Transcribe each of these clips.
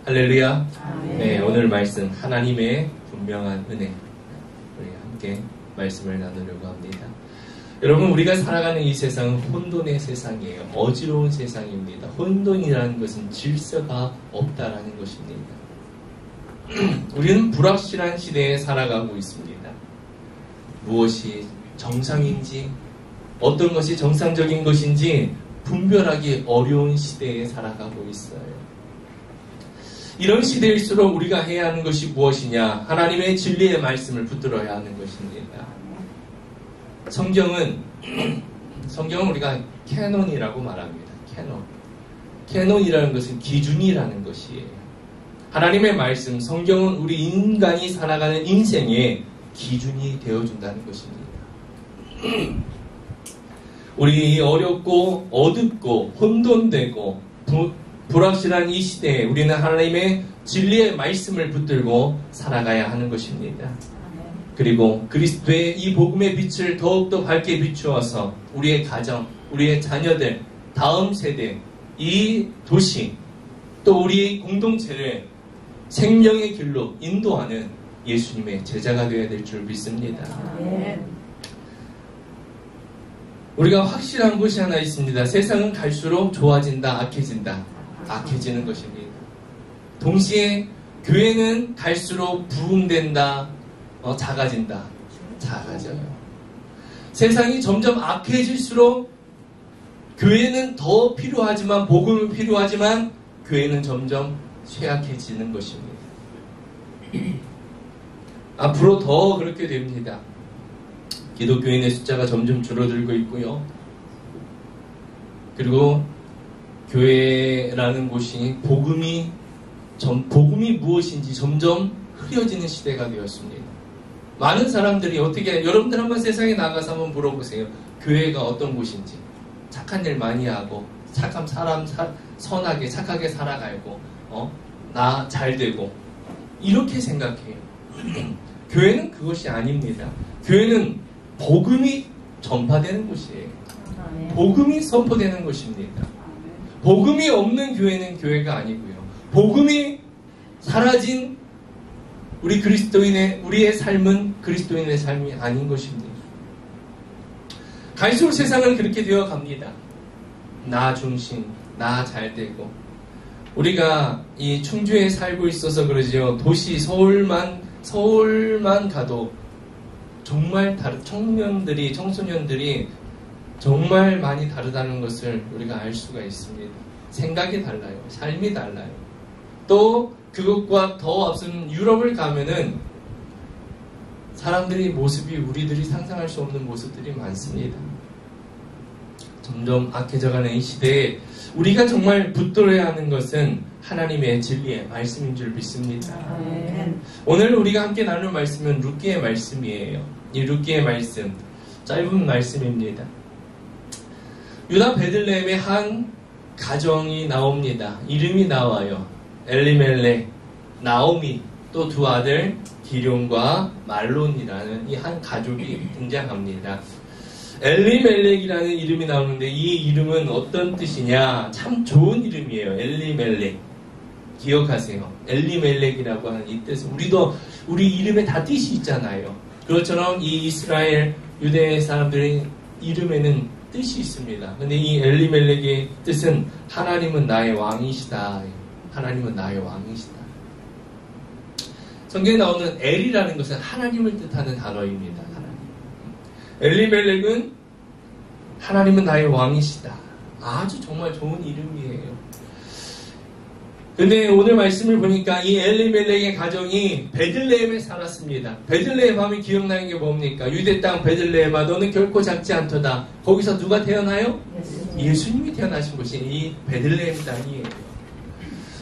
할렐루야. 네, 오늘 말씀 하나님의 분명한 은혜, 우리 함께 말씀을 나누려고 합니다. 여러분, 우리가 살아가는 이 세상은 혼돈의 세상이에요. 어지러운 세상입니다. 혼돈이라는 것은 질서가 없다라는 것입니다. 우리는 불확실한 시대에 살아가고 있습니다. 무엇이 정상인지, 어떤 것이 정상적인 것인지 분별하기 어려운 시대에 살아가고 있어요. 이런 시대일수록 우리가 해야 하는 것이 무엇이냐? 하나님의 진리의 말씀을 붙들어야 하는 것입니다. 성경은 우리가 캐논이라고 말합니다. 캐논이라는 것은 기준이라는 것이에요. 하나님의 말씀, 성경은 우리 인간이 살아가는 인생의 기준이 되어준다는 것입니다. 우리 어렵고 어둡고 혼돈되고 불확실한 이 시대에 우리는 하나님의 진리의 말씀을 붙들고 살아가야 하는 것입니다. 그리고 그리스도의 이 복음의 빛을 더욱더 밝게 비추어서 우리의 가정, 우리의 자녀들, 다음 세대, 이 도시, 또 우리의 공동체를 생명의 길로 인도하는 예수님의 제자가 되어야 될 줄 믿습니다. 우리가 확실한 것이 하나 있습니다. 세상은 갈수록 좋아진다, 악해지는 것입니다. 동시에 교회는 갈수록 부흥된다, 작아져요. 세상이 점점 악해질수록 교회는 더 필요하지만, 복음은 필요하지만 교회는 점점 쇠약해지는 것입니다. 앞으로 더 그렇게 됩니다. 기독교인의 숫자가 점점 줄어들고 있고요. 그리고 교회라는 곳이 복음이 무엇인지 점점 흐려지는 시대가 되었습니다. 많은 사람들이 여러분들 한번 세상에 나가서 한번 물어보세요. 교회가 어떤 곳인지. 착한 일 많이 하고, 착한 사람, 선하게, 착하게 살아가고, 나 잘 되고, 이렇게 생각해요. 교회는 그것이 아닙니다. 교회는 복음이 전파되는 곳이에요. 복음이 선포되는 것입니다. 복음이 없는 교회는 교회가 아니고요. 복음이 사라진 우리의 삶은 그리스도인의 삶이 아닌 것입니다. 갈수록 세상은 그렇게 되어 갑니다. 나 중심, 나 잘 되고. 우리가 이 충주에 살고 있어서 그러지요. 도시 서울만 가도 정말 청소년들이 정말 많이 다르다는 것을 우리가 알 수가 있습니다. 생각이 달라요. 삶이 달라요. 또 그것과 더 앞선 유럽을 가면은 사람들의 모습이 우리들이 상상할 수 없는 모습들이 많습니다. 점점 악해져가는 이 시대에 우리가 정말 붙들어야 하는 것은 하나님의 진리의 말씀인 줄 믿습니다. 오늘 우리가 함께 나눌 말씀은 룻기의 말씀이에요. 이 룻기의 말씀, 짧은 말씀입니다. 유다 베들레헴의 한 가정이 나옵니다. 이름이 나와요. 엘리멜렉, 나오미, 또 두 아들 기럯과 말론이라는 이 한 가족이 등장합니다. 엘리멜렉이라는 이름이 나오는데 이 이름은 어떤 뜻이냐? 참 좋은 이름이에요. 엘리멜렉. 기억하세요. 엘리멜렉이라고 하는 이 뜻은 우리 이름에 다 뜻이 있잖아요. 그것처럼 이 이스라엘 유대 사람들의 이름에는 뜻이 있습니다. 근데 이 엘리멜렉의 뜻은 하나님은 나의 왕이시다. 하나님은 나의 왕이시다. 성경에 나오는 엘이라는 것은 하나님을 뜻하는 단어입니다. 엘리멜렉은 하나님은 나의 왕이시다. 아주 정말 좋은 이름이에요. 근데 오늘 말씀을 보니까 이 엘리멜렉의 가정이 베들레헴에 살았습니다. 베들레헴 하면 기억나는 게 뭡니까? 유대 땅 베들레헴아 너는 결코 작지 않도다. 거기서 누가 태어나요? 예수님이 태어나신 곳이 이 베들레헴 땅이에요.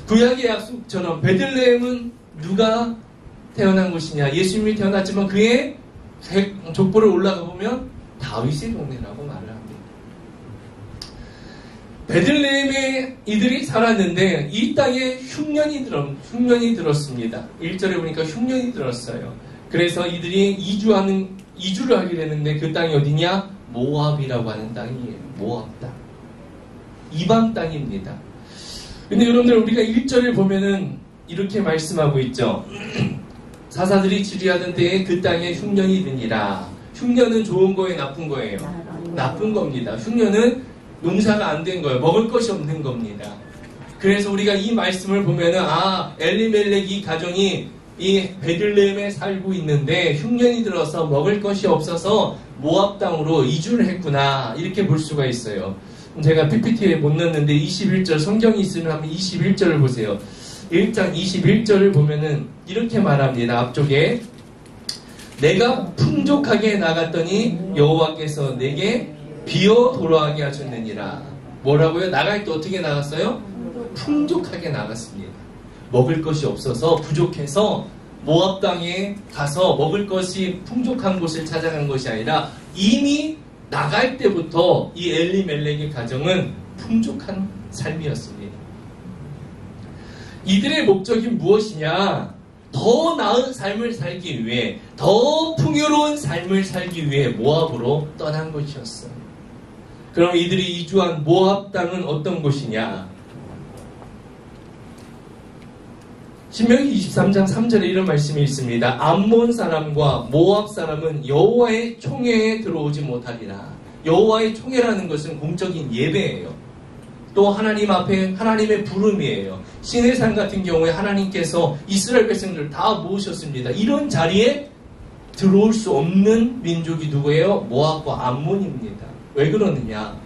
구약의 약속처럼 베들레헴은 누가 태어난 곳이냐? 예수님이 태어났지만 그의 족보를 올라가 보면 다윗의 동네라고 말을 합니다. 베들레헴에 이들이 살았는데 이 땅에 흉년이 들었습니다. 1절에 보니까 흉년이 들었어요. 그래서 이들이 이주를 하게 되는데 그 땅이 어디냐? 모압이라고 하는 땅이에요. 모압 땅. 이방 땅입니다. 근데 여러분들 우리가 1절을 보면은 이렇게 말씀하고 있죠. 사사들이 지리하던 때에 그 땅에 흉년이 드니라. 흉년은 좋은 거예요, 나쁜 거예요? 나쁜 겁니다. 흉년은 농사가 안 된 거예요. 먹을 것이 없는 겁니다. 그래서 우리가 이 말씀을 보면은 엘리멜렉 이 가정이 이 베들레헴에 살고 있는데 흉년이 들어서 먹을 것이 없어서 모압 땅으로 이주를 했구나, 이렇게 볼 수가 있어요. 제가 PPT에 못 넣었는데 21절 성경이 있으면 한번 21절을 보세요. 1장 21절을 보면은 이렇게 말합니다. 앞쪽에 내가 풍족하게 나갔더니 여호와께서 내게 비어 돌아가게 하셨느니라. 뭐라고요? 나갈 때 어떻게 나갔어요? 풍족하게 나갔습니다. 먹을 것이 없어서 부족해서 모압 땅에 가서 먹을 것이 풍족한 곳을 찾아간 것이 아니라 이미 나갈 때부터 이 엘리멜렉의 가정은 풍족한 삶이었습니다. 이들의 목적이 무엇이냐? 더 나은 삶을 살기 위해, 더 풍요로운 삶을 살기 위해 모압으로 떠난 것이었어요. 그럼 이들이 이주한 모압 땅은 어떤 곳이냐? 신명기 23장 3절에 이런 말씀이 있습니다. 암몬 사람과 모압 사람은 여호와의 총회에 들어오지 못하리라. 여호와의 총회라는 것은 공적인 예배예요. 또 하나님 앞에 하나님의 부름이에요. 시내산 같은 경우에 하나님께서 이스라엘 백성들을 다 모으셨습니다. 이런 자리에 들어올 수 없는 민족이 누구예요? 모압과 암몬입니다. 왜 그러느냐?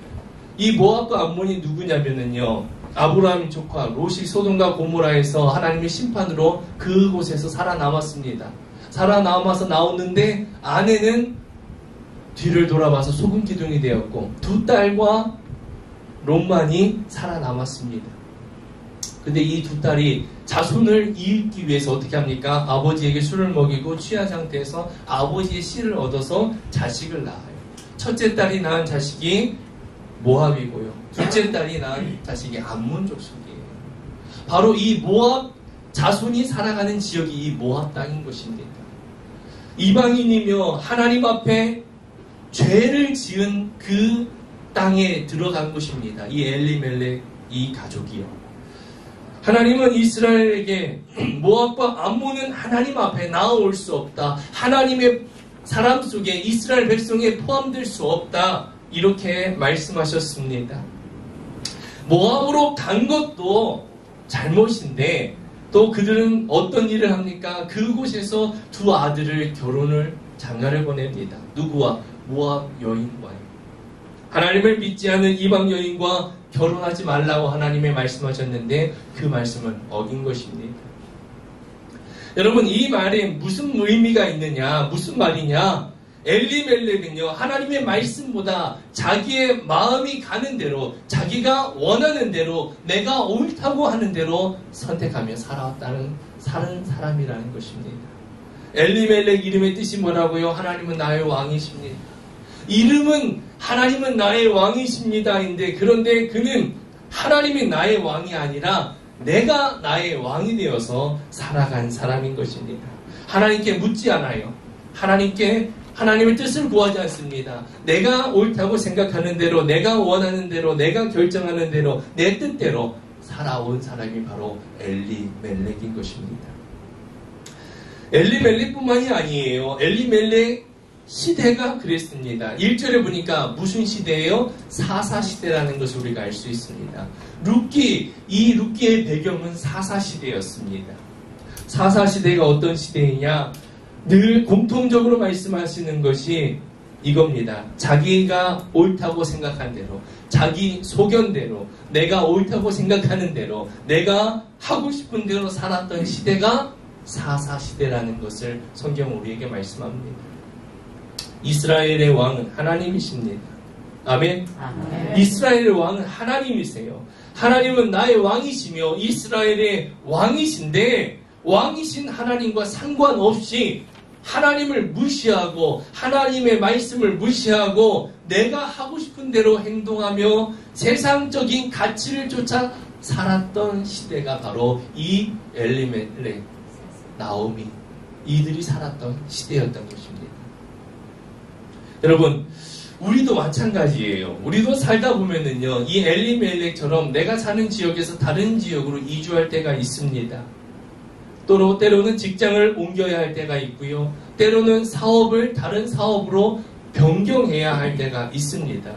이 모압과 암몬이 누구냐면요, 아브라함 조카 롯이 소돔과 고모라에서 하나님의 심판으로 그곳에서 살아남았습니다. 살아남아서 나오는데 아내는 뒤를 돌아봐서 소금 기둥이 되었고 두 딸과 롯만이 살아남았습니다. 근데 이 두 딸이 자손을 이을기 위해서 어떻게 합니까? 아버지에게 술을 먹이고 취한 상태에서 아버지의 씨를 얻어서 자식을 낳아요. 첫째 딸이 낳은 자식이 모압이고요. 둘째 딸이 낳은 자식이 암몬 족속이에요. 바로 이 모압 자손이 살아가는 지역이 이 모압 땅인 것입니다. 이방인이며 하나님 앞에 죄를 지은 그 땅에 들어간 곳입니다. 이 엘리멜렉 이 가족이요. 하나님은 이스라엘에게 모압과 암몬은 하나님 앞에 나아올 수 없다. 하나님의 사람 속에 이스라엘 백성에 포함될 수 없다. 이렇게 말씀하셨습니다. 모압으로 간 것도 잘못인데 또 그들은 어떤 일을 합니까? 그곳에서 두 아들을 결혼을 장가를 보냅니다. 누구와? 모압 여인과요. 하나님을 믿지 않는 이방 여인과 결혼하지 말라고 하나님이 말씀하셨는데 그 말씀을 어긴 것입니다. 여러분, 이 말에 무슨 의미가 있느냐? 무슨 말이냐? 엘리멜렉은요, 하나님의 말씀보다 자기의 마음이 가는 대로, 자기가 원하는 대로, 내가 옳다고 하는 대로 선택하며 살아왔다는 사람이라는 것입니다. 엘리멜렉 이름의 뜻이 뭐라고요? 하나님은 나의 왕이십니다. 이름은 하나님은 나의 왕이십니다인데, 그런데 그는 하나님이 나의 왕이 아니라 내가 나의 왕이 되어서 살아간 사람인 것입니다. 하나님께 묻지 않아요. 하나님의 뜻을 구하지 않습니다. 내가 옳다고 생각하는 대로, 내가 원하는 대로, 내가 결정하는 대로, 내 뜻대로 살아온 사람이 바로 엘리멜렉인 것입니다. 엘리멜렉뿐만이 아니에요. 엘리멜렉 시대가 그랬습니다. 1절에 보니까 무슨 시대예요? 사사시대라는 것을 우리가 알 수 있습니다. 이 룻기의 배경은 사사시대였습니다. 사사시대가 어떤 시대이냐? 늘 공통적으로 말씀하시는 것이 이겁니다. 자기가 옳다고 생각한 대로, 자기 소견대로, 내가 옳다고 생각하는 대로, 내가 하고 싶은 대로 살았던 시대가 사사시대라는 것을 성경은 우리에게 말씀합니다. 이스라엘의 왕은 하나님이십니다. 아멘. 아멘. 이스라엘의 왕은 하나님이세요. 하나님은 나의 왕이시며 이스라엘의 왕이신데, 왕이신 하나님과 상관없이 하나님을 무시하고 하나님의 말씀을 무시하고 내가 하고 싶은 대로 행동하며 세상적인 가치를 쫓아 살았던 시대가 바로 이 엘리멜렉, 나오미, 이들이 살았던 시대였던 것입니다. 여러분, 우리도 마찬가지예요. 우리도 살다 보면은요, 이 엘리멜렉처럼 내가 사는 지역에서 다른 지역으로 이주할 때가 있습니다. 또 때로는 직장을 옮겨야 할 때가 있고요. 때로는 사업을 다른 사업으로 변경해야 할 때가 있습니다.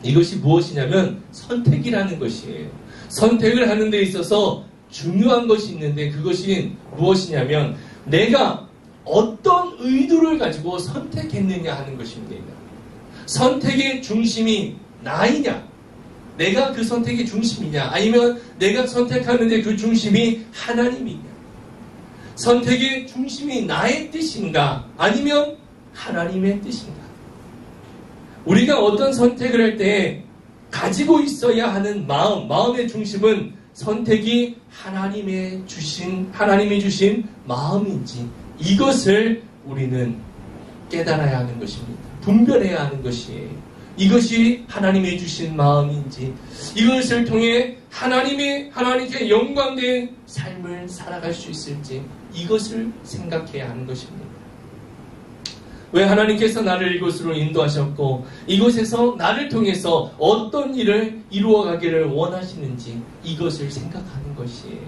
이것이 무엇이냐면 선택이라는 것이에요. 선택을 하는 데 있어서 중요한 것이 있는데 그것이 무엇이냐면 내가 어떤 의도를 가지고 선택했느냐 하는 것입니다. 선택의 중심이 나이냐? 내가 그 선택의 중심이냐? 아니면 내가 선택하는데 그 중심이 하나님이냐? 선택의 중심이 나의 뜻인가? 아니면 하나님의 뜻인가? 우리가 어떤 선택을 할 때 가지고 있어야 하는 마음의 중심은 선택이 하나님이 주신 마음인지 이것을 우리는 깨달아야 하는 것입니다. 분별해야 하는 것이에요. 이것이 하나님이 주신 마음인지 이것을 통해 하나님께 영광된 삶을 살아갈 수 있을지 이것을 생각해야 하는 것입니다. 왜 하나님께서 나를 이곳으로 인도하셨고 이곳에서 나를 통해서 어떤 일을 이루어가기를 원하시는지 이것을 생각하는 것이에요.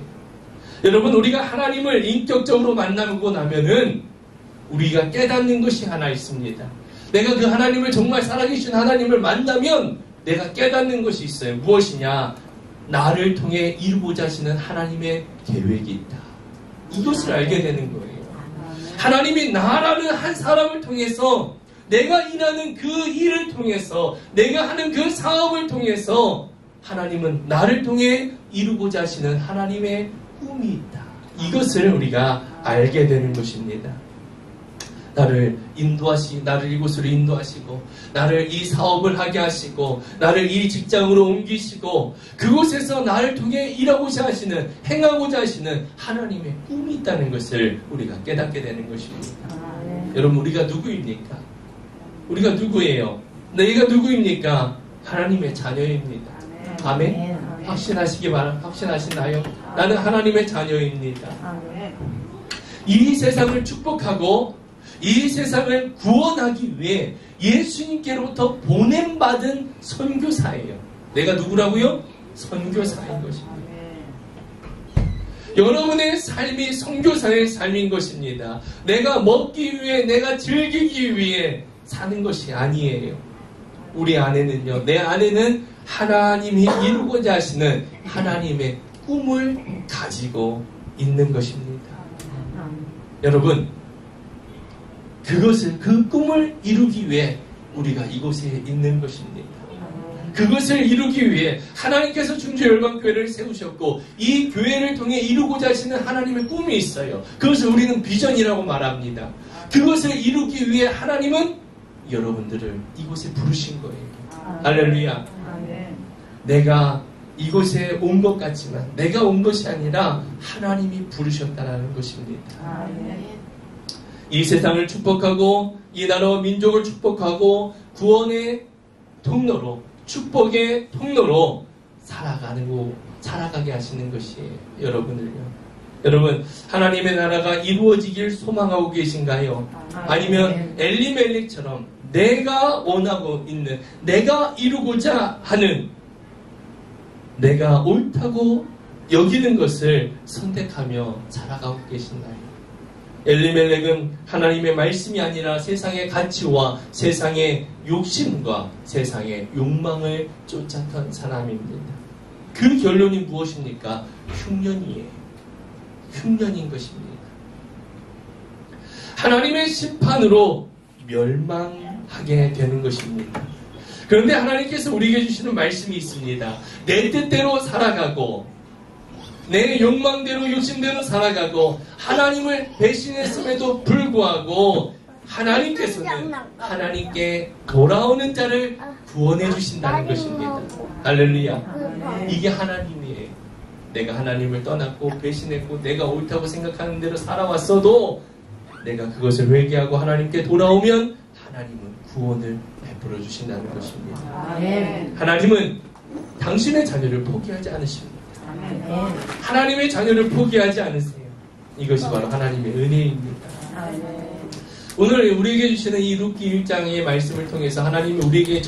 여러분 우리가 하나님을 인격적으로 만나고 나면은 우리가 깨닫는 것이 하나 있습니다. 내가 그 하나님을 정말 살아계신 하나님을 만나면 내가 깨닫는 것이 있어요. 무엇이냐? 나를 통해 이루고자 하시는 하나님의 계획이 있다. 이것을 알게 되는 거예요. 하나님이 나라는 한 사람을 통해서 내가 일하는 그 일을 통해서 내가 하는 그 사업을 통해서 하나님은 나를 통해 이루고자 하시는 하나님의 꿈이 있다. 이것을 우리가 알게 되는 것입니다. 나를 이곳으로 인도하시고 나를 이 사업을 하게 하시고 나를 이 직장으로 옮기시고 그곳에서 나를 통해 일하고자 하시는 행하고자 하시는 하나님의 꿈이 있다는 것을 우리가 깨닫게 되는 것입니다. 여러분 우리가 누구입니까? 우리가 누구예요? 내가 누구입니까? 하나님의 자녀입니다. 아멘? 확신하시나요? 나는 하나님의 자녀입니다. 이 세상을 축복하고 이 세상을 구원하기 위해 예수님께로부터 보냄받은 선교사예요. 내가 누구라고요? 선교사인 것입니다. 여러분의 삶이 선교사의 삶인 것입니다. 내가 먹기 위해 내가 즐기기 위해 사는 것이 아니에요. 우리 안에는요. 내 안에는 하나님이 이루고자 하시는 하나님의 꿈을 가지고 있는 것입니다. 여러분 그 꿈을 이루기 위해 우리가 이곳에 있는 것입니다. 그것을 이루기 위해 하나님께서 충주열방교회를 세우셨고 이 교회를 통해 이루고자 하시는 하나님의 꿈이 있어요. 그것을 우리는 비전이라고 말합니다. 그것을 이루기 위해 하나님은 여러분들을 이곳에 부르신 거예요. 할렐루야. 내가 이곳에 온 것 같지만 내가 온 것이 아니라 하나님이 부르셨다는 것입니다. 이 세상을 축복하고 이 나라와 민족을 축복하고 구원의 통로로 축복의 통로로 살아가게 하시는 것이에요. 여러분을요. 여러분 하나님의 나라가 이루어지길 소망하고 계신가요? 아니면 엘리멜렉처럼 내가 원하고 있는 내가 이루고자 하는 내가 옳다고 여기는 것을 선택하며 살아가고 계신가요? 엘리멜렉은 하나님의 말씀이 아니라 세상의 가치와 세상의 욕심과 세상의 욕망을 쫓았던 사람입니다. 그 결론이 무엇입니까? 흉년이에요. 흉년인 것입니다. 하나님의 심판으로 멸망하게 되는 것입니다. 그런데 하나님께서 우리에게 주시는 말씀이 있습니다. 내 뜻대로 살아가고 내 욕망대로 욕심대로 살아가고 하나님을 배신했음에도 불구하고 하나님께서는 하나님께 돌아오는 자를 구원해 주신다는 것입니다. 할렐루야. 이게 하나님이에요. 내가 하나님을 떠났고 배신했고 내가 옳다고 생각하는 대로 살아왔어도 내가 그것을 회개하고 하나님께 돌아오면 하나님은 구원을 베풀어 주신다는 것입니다. 하나님은 당신의 자녀를 포기하지 않으십니다. 하나님의 자녀를 포기하지 않으세요. 이것이 바로 하나님의 은혜입니다. 오늘 우리에게 주시는 이 룻기 1장의 말씀을 통해서 하나님이 우리에게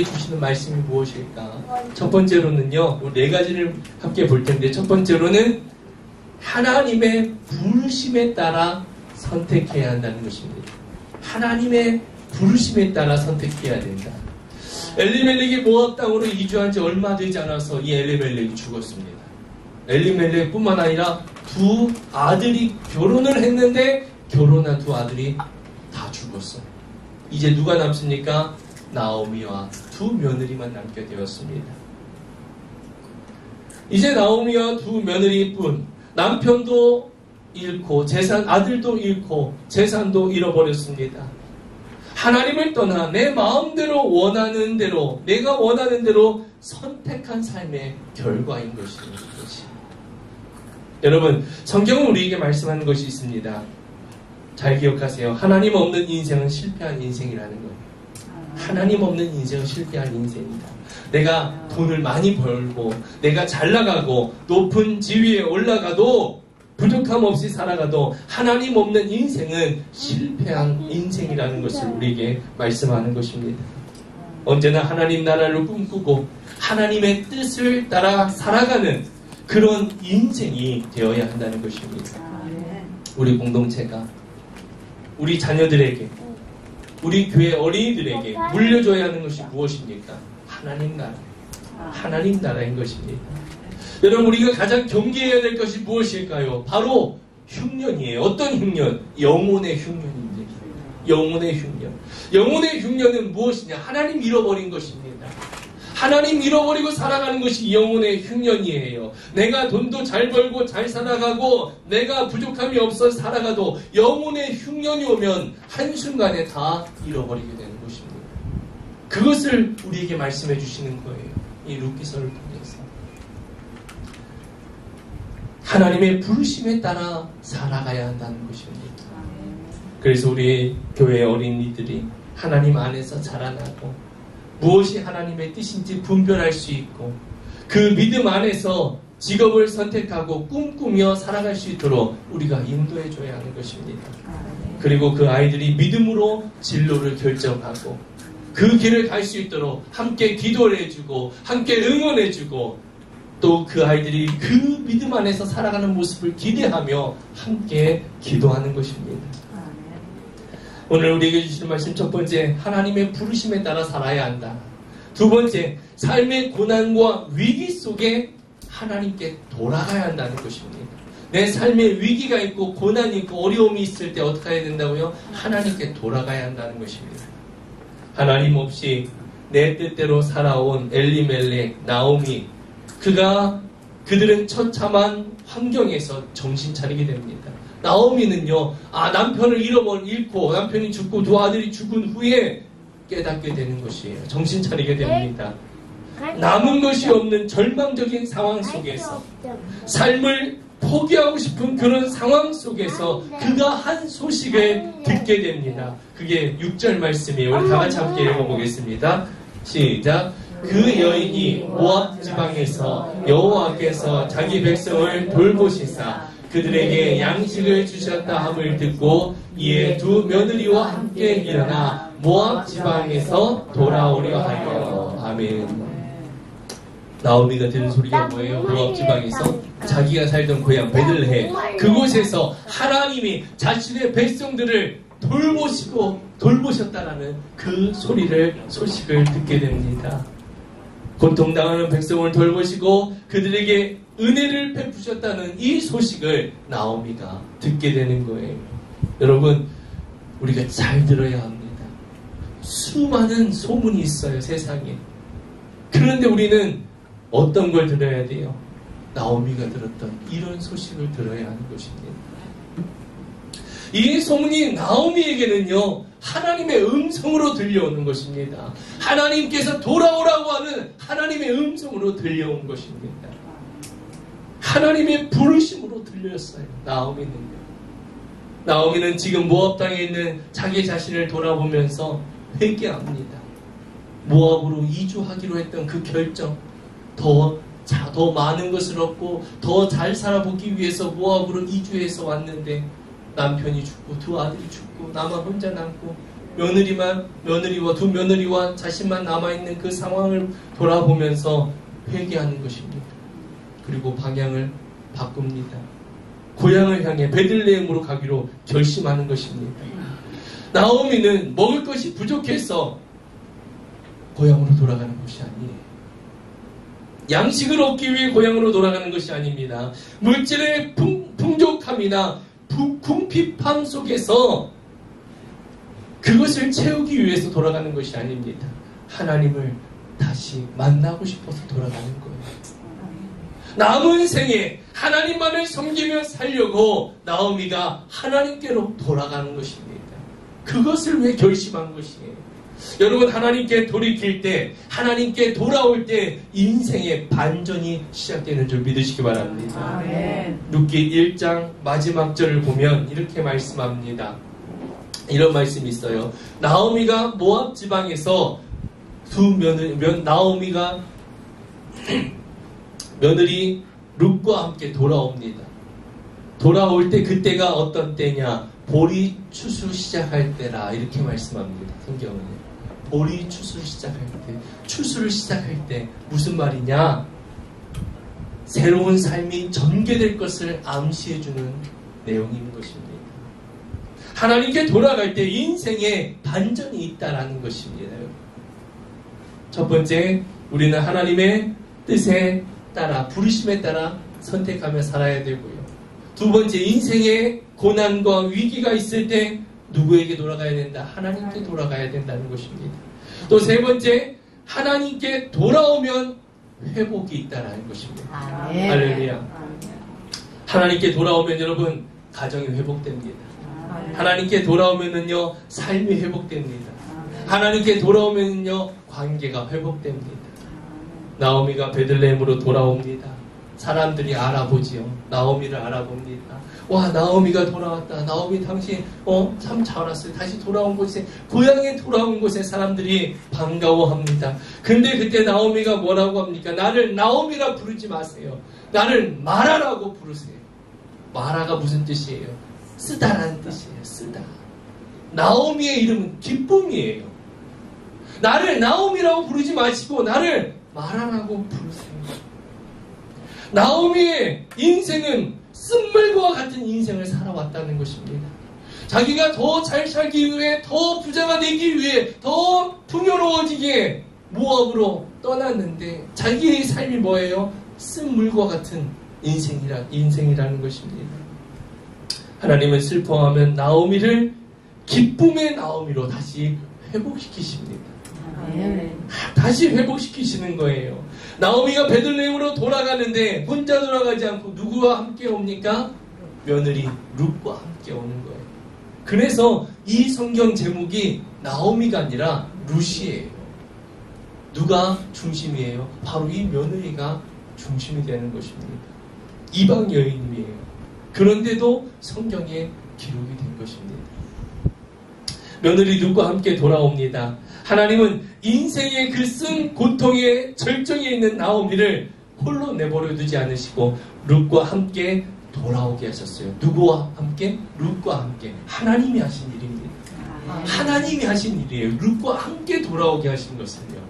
주시는 말씀이 무엇일까? 첫 번째로는요, 네 가지를 함께 볼 텐데, 첫 번째로는 하나님의 부르심에 따라 선택해야 한다는 것입니다. 하나님의 부르심에 따라 선택해야 된다. 엘리멜렉이 모압 땅으로 이주한 지 얼마 되지 않아서 이 엘리멜렉이 죽었습니다. 엘리멜렉뿐만 아니라 두 아들이 결혼을 했는데 결혼한 두 아들이 다 죽었어. 이제 누가 남습니까? 나오미와 두 며느리만 남게 되었습니다. 이제 나오미와 두 며느리뿐, 남편도 잃고 아들도 잃고 재산도 잃어버렸습니다. 하나님을 떠나 내 마음대로 원하는 대로, 내가 원하는 대로 선택한 삶의 결과인 것입니다. 여러분, 성경은 우리에게 말씀하는 것이 있습니다. 잘 기억하세요. 하나님 없는 인생은 실패한 인생이라는 거예요. 하나님 없는 인생은 실패한 인생이다. 내가 돈을 많이 벌고 내가 잘 나가고 높은 지위에 올라가도 부족함 없이 살아가도 하나님 없는 인생은 실패한 인생이라는 것을 우리에게 말씀하는 것입니다. 언제나 하나님 나라를 꿈꾸고 하나님의 뜻을 따라 살아가는 그런 인생이 되어야 한다는 것입니다. 우리 공동체가 우리 자녀들에게, 우리 교회 어린이들에게 물려줘야 하는 것이 무엇입니까? 하나님 나라, 하나님 나라인 것입니다. 여러분, 우리가 가장 경계해야 될 것이 무엇일까요? 바로 흉년이에요. 어떤 흉년? 영혼의 흉년입니다. 영혼의 흉년. 영혼의 흉년은 무엇이냐? 하나님 잃어버린 것입니다. 하나님 잃어버리고 살아가는 것이 영혼의 흉년이에요. 내가 돈도 잘 벌고 잘 살아가고 내가 부족함이 없어 살아가도 영혼의 흉년이 오면 한순간에 다 잃어버리게 되는 것입니다. 그것을 우리에게 말씀해 주시는 거예요. 이 룻기서를 통해서. 하나님의 부르심에 따라 살아가야 한다는 것입니다. 그래서 우리 교회 어린이들이 하나님 안에서 자라나고 무엇이 하나님의 뜻인지 분별할 수 있고 그 믿음 안에서 직업을 선택하고 꿈꾸며 살아갈 수 있도록 우리가 인도해 줘야 하는 것입니다. 그리고 그 아이들이 믿음으로 진로를 결정하고 그 길을 갈 수 있도록 함께 기도를 해주고 함께 응원해주고 또 그 아이들이 그 믿음 안에서 살아가는 모습을 기대하며 함께 기도하는 것입니다. 오늘 우리에게 주신 말씀 첫 번째, 하나님의 부르심에 따라 살아야 한다. 두 번째, 삶의 고난과 위기 속에 하나님께 돌아가야 한다는 것입니다. 내 삶에 위기가 있고 고난이 있고 어려움이 있을 때 어떻게 해야 된다고요? 하나님께 돌아가야 한다는 것입니다. 하나님 없이 내 뜻대로 살아온 엘리멜렉, 나오미, 그들은 처참한 환경에서 정신 차리게 됩니다. 나오미는요, 남편을 잃고 남편이 죽고 두 아들이 죽은 후에 깨닫게 되는 것이에요. 정신 차리게 됩니다. 남은 것이 없는 절망적인 상황 속에서 삶을 포기하고 싶은 그런 상황 속에서 그가 한 소식을 듣게 됩니다. 그게 6절 말씀이에요. 우리 다 같이 함께 읽어보겠습니다. 시작. 그 여인이 모압 지방에서 여호와께서 자기 백성을 돌보시사 그들에게 양식을 주셨다 함을 듣고 이에 두 며느리와 함께 일어나 모압 지방에서 돌아오려 하여. 아멘. 나오미가 들은 소리가 뭐예요? 모압 지방에서 자기가 살던 고향 베들레헴 그곳에서 하나님이 자신의 백성들을 돌보셨다라는 그 소식을 듣게 됩니다. 고통당하는 백성을 돌보시고 그들에게 은혜를 베푸셨다는 이 소식을 나오미가 듣게 되는 거예요. 여러분, 우리가 잘 들어야 합니다. 수많은 소문이 있어요, 세상에. 그런데 우리는 어떤 걸 들어야 돼요? 나오미가 들었던 이런 소식을 들어야 하는 것입니다. 이 소문이 나오미에게는요, 하나님의 음성으로 들려오는 것입니다. 하나님께서 돌아오라고 하는 하나님의 음성으로 들려온 것입니다. 하나님의 부르심으로 들렸어요. 나오미는 지금 모압 땅에 있는 자기 자신을 돌아보면서 회개합니다. 모압으로 이주하기로 했던 그 결정, 더 많은 것을 얻고 더 잘 살아보기 위해서 모압으로 이주해서 왔는데 남편이 죽고 두 아들이 죽고 나만 혼자 남고 며느리와 두 며느리와 자신만 남아있는 그 상황을 돌아보면서 회개하는 것입니다. 그리고 방향을 바꿉니다. 고향을 향해 베들레헴으로 가기로 결심하는 것입니다. 나오미는 먹을 것이 부족해서 고향으로 돌아가는 것이 아니에요. 양식을 얻기 위해 고향으로 돌아가는 것이 아닙니다. 물질의 풍족함이나 궁핍함 속에서 그것을 채우기 위해서 돌아가는 것이 아닙니다. 하나님을 다시 만나고 싶어서 돌아가는 거예요. 남은 생에 하나님만을 섬기며 살려고 나오미가 하나님께로 돌아가는 것입니다. 그것을 왜 결심한 것이에요? 여러분, 하나님께 돌이킬 때, 하나님께 돌아올 때 인생의 반전이 시작되는 줄 믿으시기 바랍니다. 아멘. 룻기 1장 마지막 절을 보면 이렇게 말씀합니다. 이런 말씀이 있어요. 나오미가 모압 지방에서 나오미가 며느리 룻과 함께 돌아옵니다. 돌아올 때 그때가 어떤 때냐? 보리 추수 시작할 때라, 이렇게 말씀합니다. 성경은. 보리 추수를 시작할 때, 추수를 시작할 때 무슨 말이냐? 새로운 삶이 전개될 것을 암시해주는 내용인 것입니다. 하나님께 돌아갈 때 인생에 반전이 있다라는 것입니다. 첫 번째, 우리는 하나님의 뜻에 따라, 부르심에 따라 선택하며 살아야 되고요. 두 번째, 인생에 고난과 위기가 있을 때 누구에게 돌아가야 된다? 하나님께 돌아가야 된다는 것입니다. 또 세 번째, 하나님께 돌아오면 회복이 있다는 것입니다. 할렐루야. 하나님께 돌아오면 여러분, 가정이 회복됩니다. 하나님께 돌아오면은요, 삶이 회복됩니다. 하나님께 돌아오면은요, 관계가 회복됩니다. 나오미가 베들레헴으로 돌아옵니다. 사람들이 알아보지요. 나오미를 알아봅니다. 와, 나오미가 돌아왔다. 나오미 당신 참 잘 왔어요. 다시 돌아온 곳에, 고향에 돌아온 곳에 사람들이 반가워합니다. 근데 그때 나오미가 뭐라고 합니까? 나를 나오미라 부르지 마세요. 나를 마라라고 부르세요. 마라가 무슨 뜻이에요? 쓰다라는 뜻이에요. 쓰다. 나오미의 이름은 기쁨이에요. 나를 나오미라고 부르지 마시고 나를 마라라고 부르세요. 나오미의 인생은 쓴물과 같은 인생을 살아왔다는 것입니다. 자기가 더 잘 살기 위해, 더 부자가 되기 위해, 더 풍요로워지기에 모압으로 떠났는데 자기의 삶이 뭐예요? 쓴물과 같은 인생이라는 것입니다. 하나님은 슬퍼하면 나오미를 기쁨의 나오미로 다시 회복시키십니다. 다시 회복시키시는 거예요. 나오미가 베들레헴으로 돌아가는데 혼자 돌아가지 않고 누구와 함께 옵니까? 며느리 룻과 함께 오는 거예요. 그래서 이 성경 제목이 나오미가 아니라 룻이에요. 누가 중심이에요? 바로 이 며느리가 중심이 되는 것입니다. 이방 여인이에요. 그런데도 성경에 기록이 된 것입니다. 며느리 룻과 함께 돌아옵니다. 하나님은 인생의 그 쓴 고통의 절정에 있는 나오미를 홀로 내버려 두지 않으시고 룻과 함께 돌아오게 하셨어요. 누구와 함께? 룻과 함께. 하나님이 하신 일입니다. 하나님이 하신 일이에요. 룻과 함께 돌아오게 하신 것은요.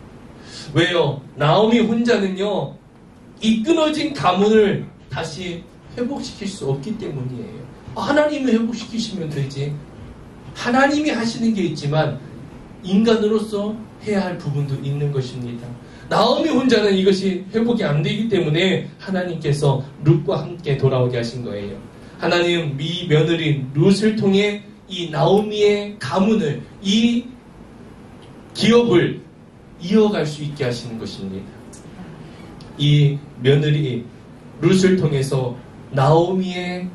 왜요? 나오미 혼자는요, 이 끊어진 가문을 다시 회복시킬 수 없기 때문이에요. 하나님이 회복시키시면 되지. 하나님이 하시는 게 있지만 인간으로서 해야 할 부분도 있는 것입니다. 나오미 혼자는 이것이 회복이 안 되기 때문에 하나님께서 룻과 함께 돌아오게 하신 거예요. 하나님 이 며느리 룻을 통해 이 나오미의 가문을, 이 기업을 이어갈 수 있게 하시는 것입니다. 이 며느리 룻을 통해서 나오미의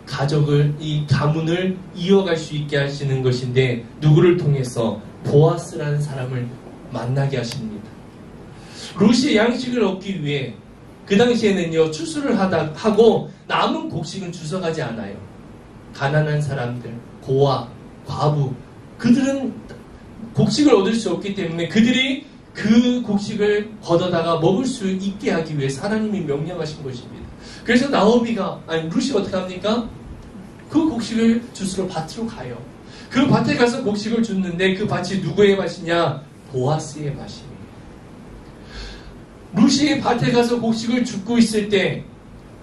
가족을, 이 가문을 이어갈 수 있게 하시는 것인데 누구를 통해서? 보아스라는 사람을 만나게 하십니다. 룻이 양식을 얻기 위해 그 당시에는요, 추수를 하고 남은 곡식은 주워가지 않아요. 가난한 사람들, 고아, 과부, 그들은 곡식을 얻을 수 없기 때문에 그들이 그 곡식을 걷어다가 먹을 수 있게 하기 위해서 하나님이 명령하신 것입니다. 그래서 룻이 어떻게 합니까? 그 곡식을 주스러 밭으로 가요. 그 밭에 가서 곡식을 줍는데 그 밭이 누구의 밭이냐? 보아스의 밭이에요. 룻이 밭에 가서 곡식을 줍고 있을 때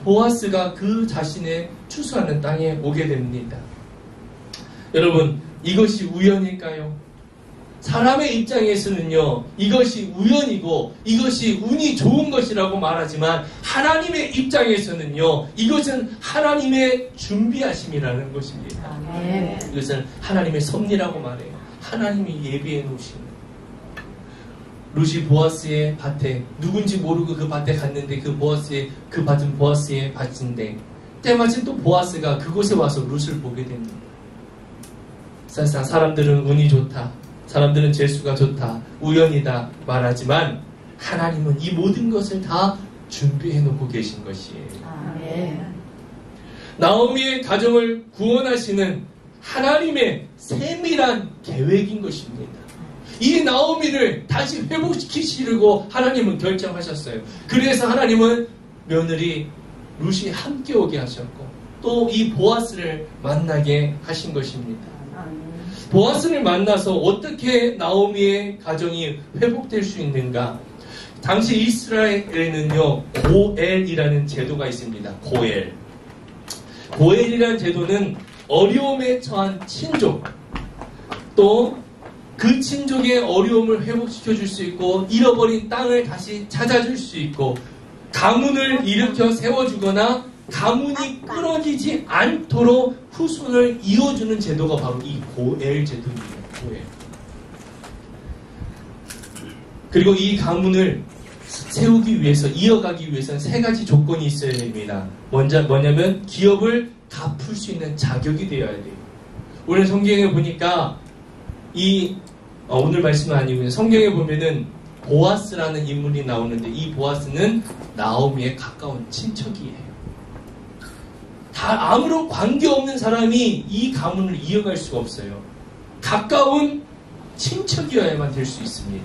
보아스가 그 자신의 추수하는 땅에 오게 됩니다. 여러분, 이것이 우연일까요? 사람의 입장에서는요, 이것이 우연이고 이것이 운이 좋은 것이라고 말하지만 하나님의 입장에서는요, 이것은 하나님의 준비하심이라는 것입니다. 이것은 하나님의 섭리라고 말해요. 하나님이 예비해 놓으신. 룻이 보아스의 밭에, 누군지 모르고 그 밭에 갔는데 그 밭은 보아스의 밭인데 때마침 또 보아스가 그곳에 와서 룻을 보게 됩니다. 사실상 사람들은 운이 좋다, 사람들은 재수가 좋다, 우연이다 말하지만 하나님은 이 모든 것을 다 준비해 놓고 계신 것이에요. 나오미의 가정을 구원하시는 하나님의 세밀한 계획인 것입니다. 이 나오미를 다시 회복시키시려고 하나님은 결정하셨어요. 그래서 하나님은 며느리 룻이 함께 오게 하셨고 또 이 보아스를 만나게 하신 것입니다. 보아스를 만나서 어떻게 나오미의 가정이 회복될 수 있는가? 당시 이스라엘에는요, 고엘이라는 제도가 있습니다. 고엘이라는 제도는 어려움에 처한 친족, 또 그 친족의 어려움을 회복시켜 줄 수 있고 잃어버린 땅을 다시 찾아줄 수 있고 가문을 일으켜 세워주거나 가문이 끊어지지 않도록 후손을 이어주는 제도가 바로 이 고엘 제도입니다. 고엘. 그리고 이 가문을 세우기 위해서, 이어가기 위해서는 세 가지 조건이 있어야 됩니다. 먼저 뭐냐면 기업을 갚을 수 있는 자격이 되어야 돼요. 오늘 성경에 보니까 오늘 말씀은 아니고요. 성경에 보면은 보아스라는 인물이 나오는데 이 보아스는 나오미의 가까운 친척이에요. 다 아무런 관계없는 사람이 이 가문을 이어갈 수가 없어요. 가까운 친척이어야만 될 수 있습니다.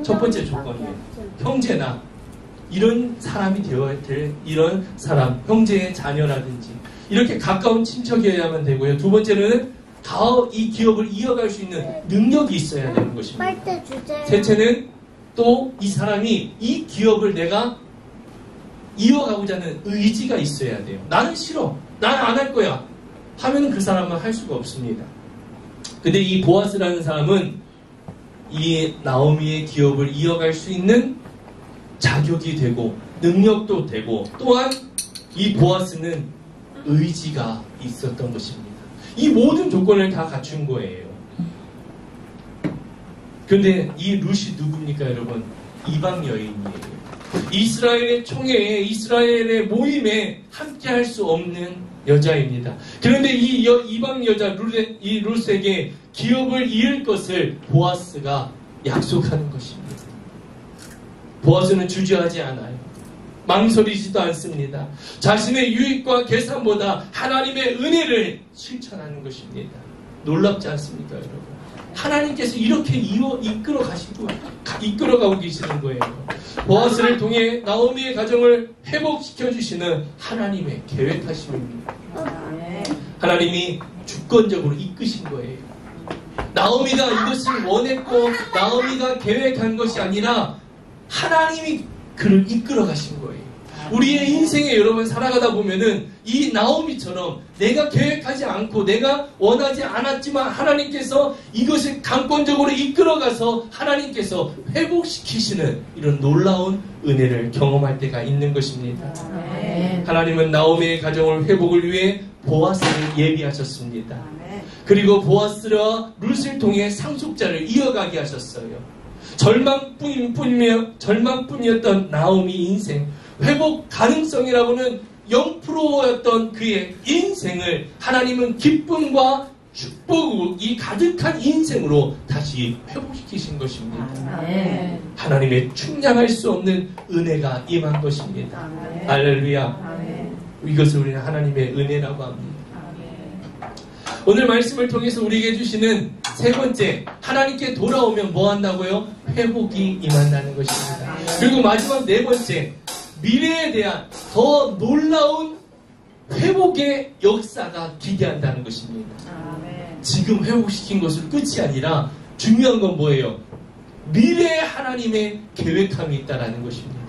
첫 번째 조건이에요. 형제나 이런 사람이 되어야 될, 이런 사람, 형제의 자녀라든지 이렇게 가까운 친척이어야만 되고요. 두 번째는 이 기업을 이어갈 수 있는 능력이 있어야 되는 것입니다. 셋째는 또 이 사람이 이 기업을 내가 이어가고자 하는 의지가 있어야 돼요. 나는 싫어, 나는 안 할 거야 하면 그 사람은 할 수가 없습니다. 근데 이 보아스라는 사람은 이 나오미의 기업을 이어갈 수 있는 자격이 되고 능력도 되고 또한 이 보아스는 의지가 있었던 것입니다. 이 모든 조건을 다 갖춘 거예요. 근데 이 룻이 누굽니까, 여러분? 이방 여인이에요. 이스라엘의 총회에, 이스라엘의 모임에 함께 할 수 없는 여자입니다. 그런데 이 이방 여자 이 룻에게 기업을 이을 것을 보아스가 약속하는 것입니다. 보아스는 주저하지 않아요. 망설이지도 않습니다. 자신의 유익과 계산보다 하나님의 은혜를 실천하는 것입니다. 놀랍지 않습니까, 여러분? 하나님께서 이렇게 이끌어가고 계시는 거예요. 보아스를 통해 나오미의 가정을 회복시켜 주시는 하나님의 계획하심입니다. 하나님이 주권적으로 이끄신 거예요. 나오미가 이것을 원했고 나오미가 계획한 것이 아니라 하나님이 그를 이끌어 가신 거예요. 우리의 인생에 여러분 살아가다 보면은 이 나오미처럼 내가 계획하지 않고 내가 원하지 않았지만 하나님께서 이것을 강권적으로 이끌어가서 하나님께서 회복시키시는 이런 놀라운 은혜를 경험할 때가 있는 것입니다. 하나님은 나오미의 가정을 회복을 위해 보아스를 예비하셨습니다. 그리고 보아스와 룻을 통해 상속자를 이어가게 하셨어요. 절망뿐이었던 나오미 인생, 회복 가능성이라고는 0%였던 그의 인생을 하나님은 기쁨과 축복이 가득한 인생으로 다시 회복시키신 것입니다. 하나님의 충량할 수 없는 은혜가 임한 것입니다. 할렐루야. 이것을 우리는 하나님의 은혜라고 합니다. 오늘 말씀을 통해서 우리에게 주시는 세 번째, 하나님께 돌아오면 뭐 한다고요? 회복이 임한다는 것입니다. 그리고 마지막 네 번째, 미래에 대한 더 놀라운 회복의 역사가 기대한다는 것입니다. 지금 회복시킨 것으로 끝이 아니라 중요한 건 뭐예요? 미래에 하나님의 계획함이 있다는 것입니다.